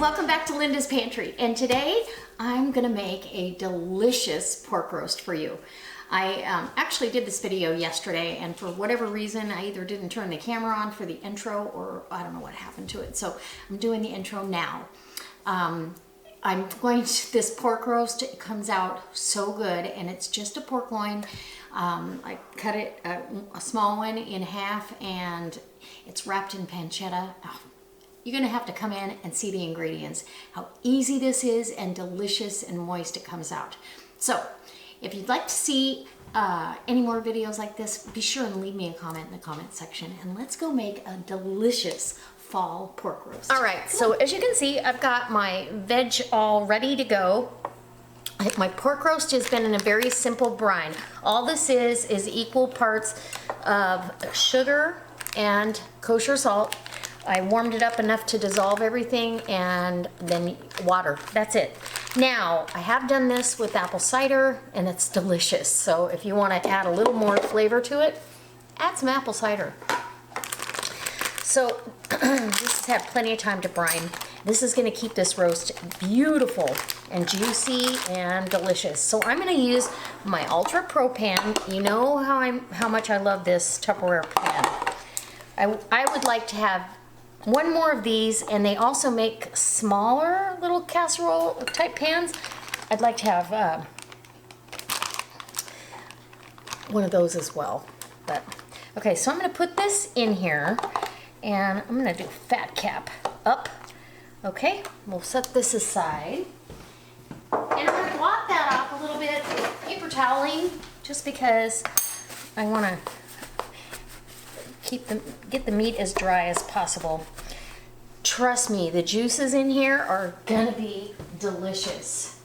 welcome back to Linda's Pantry, and today I'm gonna make a delicious pork roast for you. I actually did this video yesterday, and for whatever reason I either didn't turn the camera on for the intro or I don't know what happened to it, so I'm doing the intro now. I'm going to, this pork roast, it comes out so good, and it's just a pork loin. I cut it, a small one, in half, and it's wrapped in pancetta. Oh, you're gonna have to come in and see the ingredients, how easy this is and delicious and moist it comes out. So if you'd like to see any more videos like this, be sure and leave me a comment in the comment section, and let's go make a delicious fall pork roast. All right, so as you can see, I've got my veg all ready to go. My pork roast has been in a very simple brine. All this is equal parts of sugar and kosher salt. I warmed it up enough to dissolve everything, and then water. That's it. Now, I have done this with apple cider, and it's delicious. So if you want to add a little more flavor to it, add some apple cider. So this has had plenty of time to brine. This is going to keep this roast beautiful and juicy and delicious. So I'm going to use my Ultra Pro pan. You know how much I love this Tupperware pan. I would like to have one more of these, and they also make smaller little casserole type pans. I'd like to have one of those as well. But okay, so I'm going to put this in here, and I'm going to do fat cap up. Okay, we'll set this aside, and I'm going to blot that off a little bit with paper toweling, just because I want to get the meat as dry as possible. Trust me, the juices in here are gonna be delicious.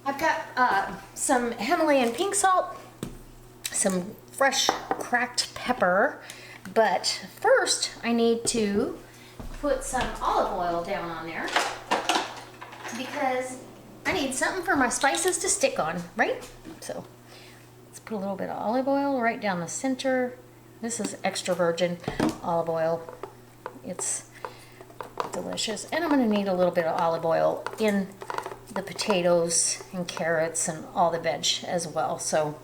I've got some Himalayan pink salt, some fresh cracked pepper, but first I need to put some olive oil down on there because I need something for my spices to stick on, right? So let's put a little bit of olive oil right down the center. This is extra virgin olive oil. It's delicious. And I'm going to need a little bit of olive oil in the potatoes and carrots and all the veg as well. So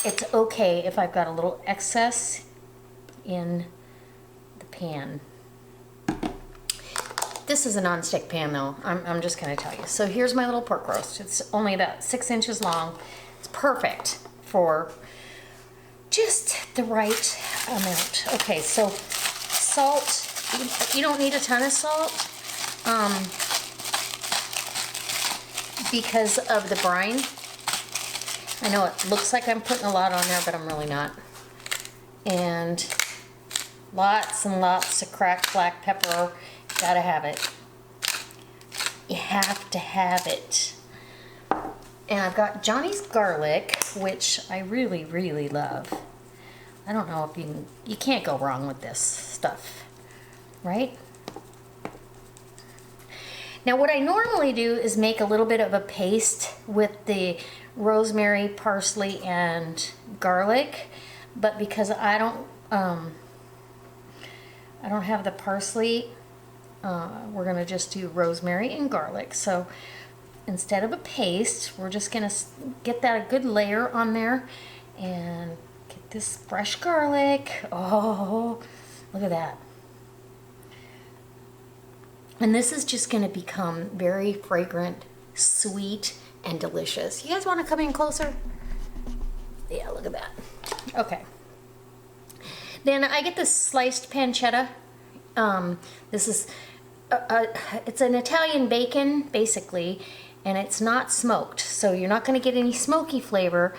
it's okay if I've got a little excess in the pan. This is a non-stick pan though, I'm just going to tell you. So here's my little pork roast. It's only about 6 inches long. It's perfect for just the right amount. Okay, so salt, you don't need a ton of salt because of the brine. I know it looks like I'm putting a lot on there, but I'm really not. And lots and lots of cracked black pepper. Gotta have it. You have to have it. And I've got Johnny's garlic, which I really, really love. I don't know if you can't go wrong with this stuff, right? Now what I normally do is make a little bit of a paste with the rosemary, parsley, and garlic, but because I don't have the parsley, we're gonna just do rosemary and garlic. So instead of a paste, we're just gonna get that a good layer on there and get this fresh garlic. Oh, look at that. And this is just gonna become very fragrant, sweet, and delicious. You guys wanna come in closer? Yeah, look at that. Okay. Then I get this sliced pancetta. This is, it's an Italian bacon, basically, and it's not smoked, so you're not going to get any smoky flavor.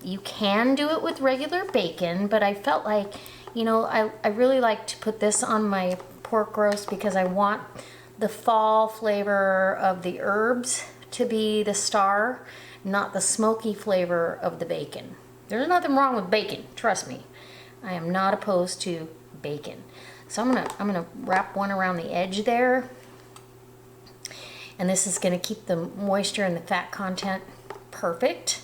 You can do it with regular bacon, but I felt like, you know, I really like to put this on my pork roast because I want the fall flavor of the herbs to be the star, not the smoky flavor of the bacon. There's nothing wrong with bacon, trust me. I am not opposed to bacon. So I'm gonna wrap one around the edge there, and this is gonna keep the moisture and the fat content perfect.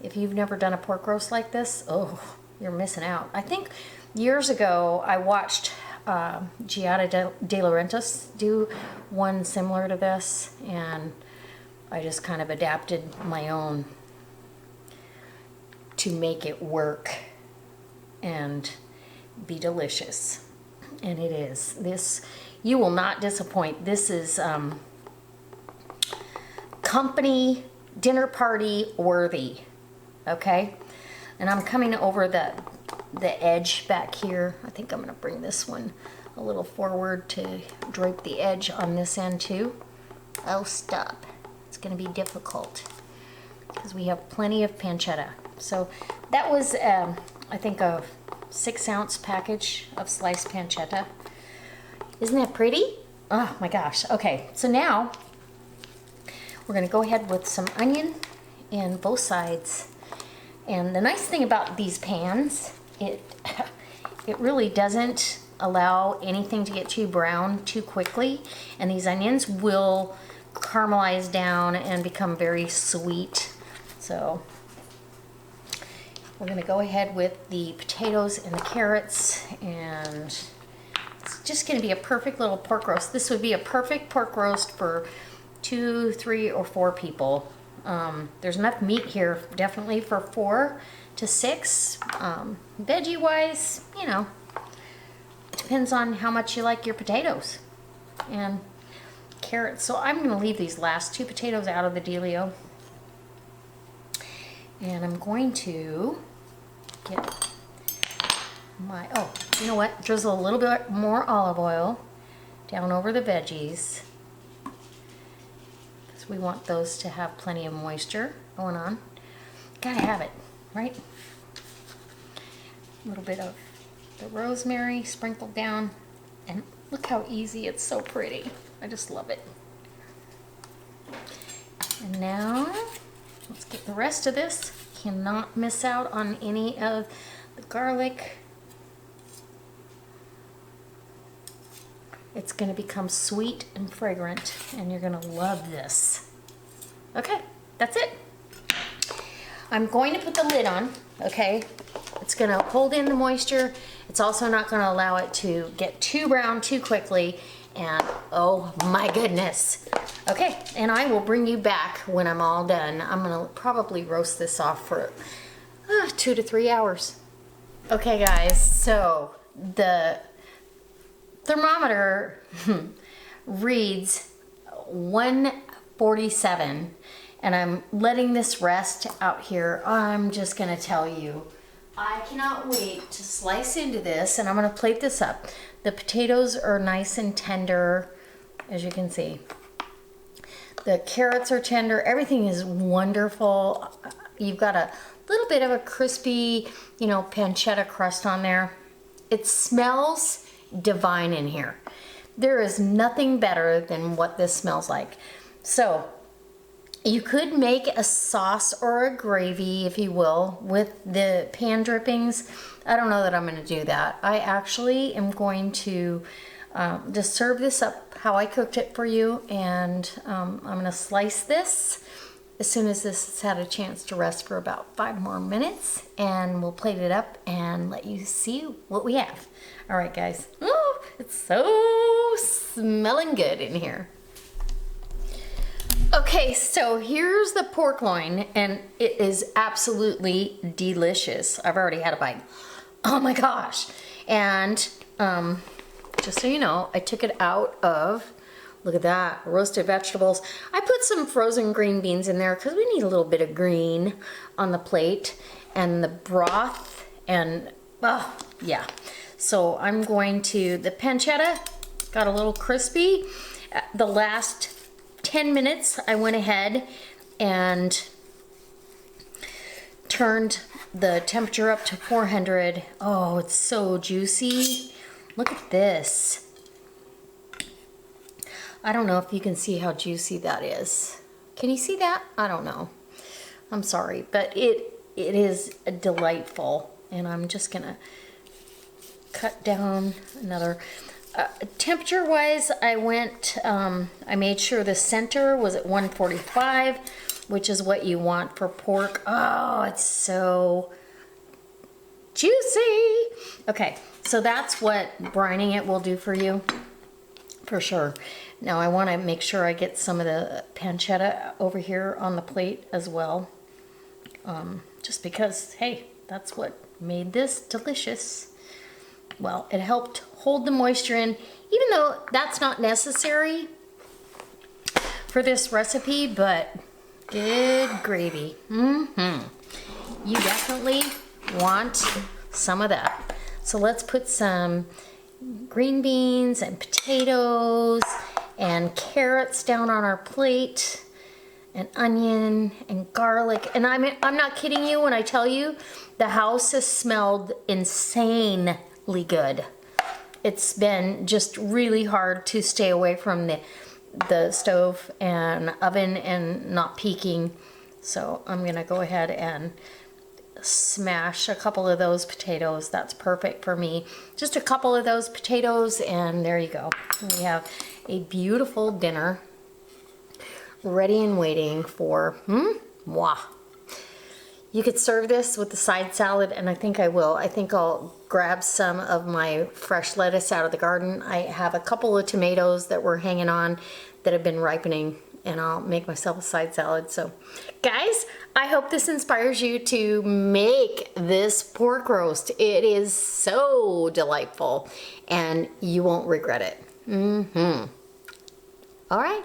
If you've never done a pork roast like this, oh, you're missing out. I think years ago I watched Giada de Laurentiis do one similar to this, and I just kind of adapted my own to make it work and be delicious. And it is. This, you will not disappoint. This is company dinner party worthy, okay? And I'm coming over the edge back here. I think I'm gonna bring this one a little forward to drape the edge on this end too. Oh, stop. It's gonna be difficult because we have plenty of pancetta. So that was, I think, a 6-ounce package of sliced pancetta. Isn't that pretty? Oh my gosh. Okay, so now we're gonna go ahead with some onion in both sides. And the nice thing about these pans, it really doesn't allow anything to get too brown too quickly, and these onions will caramelize down and become very sweet. So we're gonna go ahead with the potatoes and the carrots, and it's just gonna be a perfect little pork roast. This would be a perfect pork roast for 2, 3, or 4 people. There's enough meat here definitely for 4 to 6. Veggie wise, you know, depends on how much you like your potatoes and carrots. So I'm gonna leave these last 2 potatoes out of the dealio, and I'm going to get my, oh, you know what, drizzle a little bit more olive oil down over the veggies. We want those to have plenty of moisture going on. Gotta have it, right? A little bit of the rosemary sprinkled down, and look how easy, it's so pretty. I just love it. And now let's get the rest of this. Cannot miss out on any of the garlic. It's gonna become sweet and fragrant, and you're gonna love this. Okay, that's it. I'm going to put the lid on, okay? It's gonna hold in the moisture. It's also not gonna allow it to get too brown too quickly, and oh my goodness. Okay, and I will bring you back when I'm all done. I'm gonna probably roast this off for 2 to 3 hours. Okay guys, so the thermometer reads 147, and I'm letting this rest out here. I'm just gonna tell you, I cannot wait to slice into this, and I'm gonna plate this up. The potatoes are nice and tender, as you can see. The carrots are tender, everything is wonderful. You've got a little bit of a crispy, you know, pancetta crust on there. It smells divine in here. There is nothing better than what this smells like. So you could make a sauce or a gravy, if you will, with the pan drippings. I don't know that I'm going to do that. I actually am going to just serve this up how I cooked it for you, and I'm going to slice this as soon as this has had a chance to rest for about 5 more minutes, and we'll plate it up and let you see what we have. All right, guys. Ooh, it's so smelling good in here. Okay, so here's the pork loin, and it is absolutely delicious. I've already had a bite. Oh my gosh. And just so you know, I took it out of, look at that, roasted vegetables. I put some frozen green beans in there because we need a little bit of green on the plate, and the broth, and oh yeah. So I'm going to, the pancetta got a little crispy. The last 10 minutes I went ahead and turned the temperature up to 400. Oh, it's so juicy. Look at this. I don't know if you can see how juicy that is. Can you see that? I don't know. I'm sorry, but it is delightful. And I'm just gonna cut down another. Temperature wise, I went, I made sure the center was at 145, which is what you want for pork. Oh, it's so juicy. Okay, so that's what brining it will do for you, for sure. Now I want to make sure I get some of the pancetta over here on the plate as well. Just because, hey, that's what made this delicious. Well, it helped hold the moisture in, even though that's not necessary for this recipe, but good gravy. You definitely want some of that. So let's put some green beans and potatoes and carrots down on our plate, and onion and garlic. And I'm not kidding you when I tell you the house has smelled insanely good. It's been just really hard to stay away from the stove and oven and not peeking. So I'm gonna go ahead and smash a couple of those potatoes. That's perfect for me. Just a couple of those potatoes, and there you go. We have a beautiful dinner ready and waiting for moi. You could serve this with the side salad, and I think I will. I think I'll grab some of my fresh lettuce out of the garden. I have a couple of tomatoes that were hanging on that have been ripening, and I'll make myself a side salad. So guys, I hope this inspires you to make this pork roast. It is so delightful, and you won't regret it. All right.